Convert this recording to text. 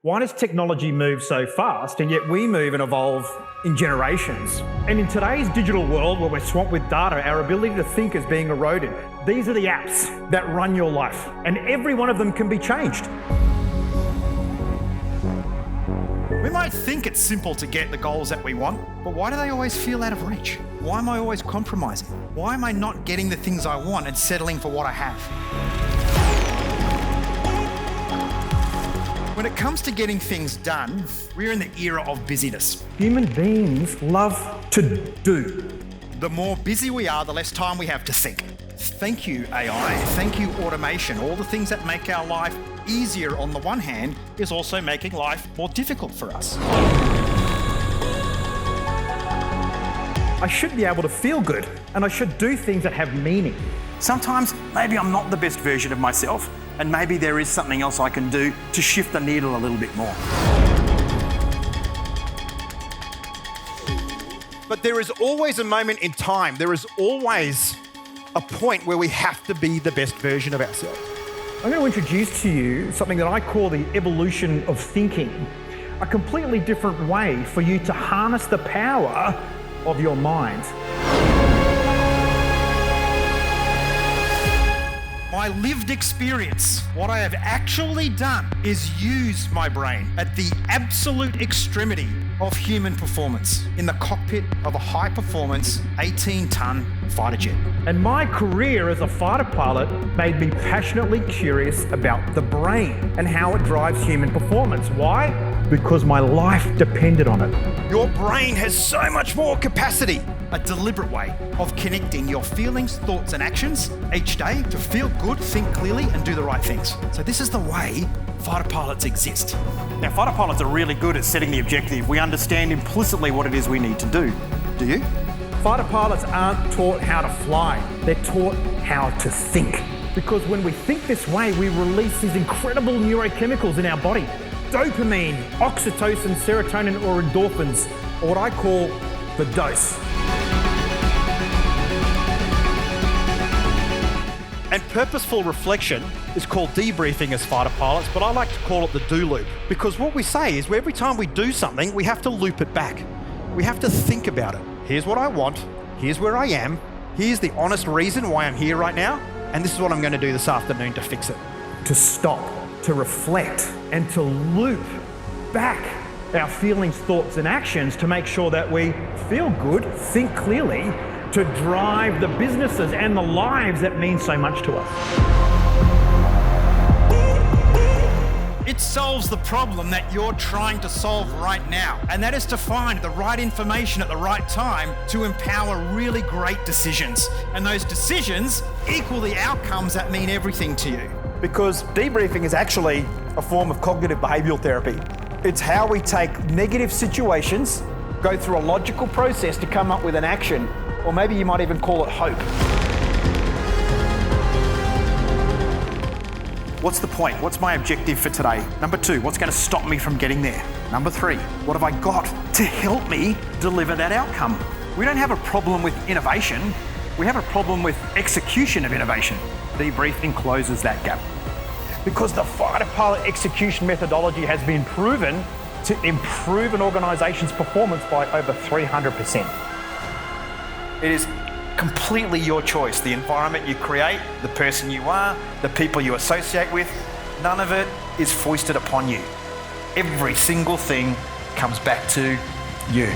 Why does technology move so fast and yet we move and evolve in generations? And in today's digital world where we're swamped with data, our ability to think is being eroded. These are the apps that run your life, and every one of them can be changed. We might think it's simple to get the goals that we want, but why do they always feel out of reach? Why am I always compromising? Why am I not getting the things I want and settling for what I have? When it comes to getting things done, we're in the era of busyness. Human beings love to do. The more busy we are, the less time we have to think. Thank you, AI. Thank you, automation. All the things that make our life easier on the one hand is also making life more difficult for us. I should be able to feel good, and I should do things that have meaning. Sometimes maybe I'm not the best version of myself, and maybe there is something else I can do to shift the needle a little bit more. But there is always a moment in time, there is always a point where we have to be the best version of ourselves. I'm going to introduce to you something that I call the evolution of thinking, a completely different way for you to harness the power of your mind. My lived experience, what I have actually done is use my brain at the absolute extremity of human performance in the cockpit of a high-performance 18-ton fighter jet. And my career as a fighter pilot made me passionately curious about the brain and how it drives human performance. Why? Because my life depended on it. Your brain has so much more capacity. A deliberate way of connecting your feelings, thoughts, and actions each day to feel good, think clearly, and do the right things. So this is the way fighter pilots exist. Now, fighter pilots are really good at setting the objective. We understand implicitly what it is we need to do. Do you? Fighter pilots aren't taught how to fly, they're taught how to think. Because when we think this way, we release these incredible neurochemicals in our body. Dopamine, oxytocin, serotonin, or endorphins, or what I call the dose. And purposeful reflection is called debriefing as fighter pilots, but I like to call it the do loop. Because what we say is every time we do something, we have to loop it back. We have to think about it. Here's what I want, here's where I am, here's the honest reason why I'm here right now, and this is what I'm going to do this afternoon to fix it. To stop, to reflect, and to loop back our feelings, thoughts, and actions to make sure that we feel good, think clearly, to drive the businesses and the lives that mean so much to us. It solves the problem that you're trying to solve right now, and that is to find the right information at the right time to empower really great decisions. And those decisions equal the outcomes that mean everything to you. Because debriefing is actually a form of cognitive behavioural therapy. It's how we take negative situations, go through a logical process to come up with an action, or maybe you might even call it hope. What's the point? What's my objective for today? Number 2, what's going to stop me from getting there? Number 3, what have I got to help me deliver that outcome? We don't have a problem with innovation. We have a problem with execution of innovation. Debriefing closes that gap. Because the fighter pilot execution methodology has been proven to improve an organization's performance by over 300%. It is completely your choice. The environment you create, the person you are, the people you associate with, none of it is foisted upon you. Every single thing comes back to you.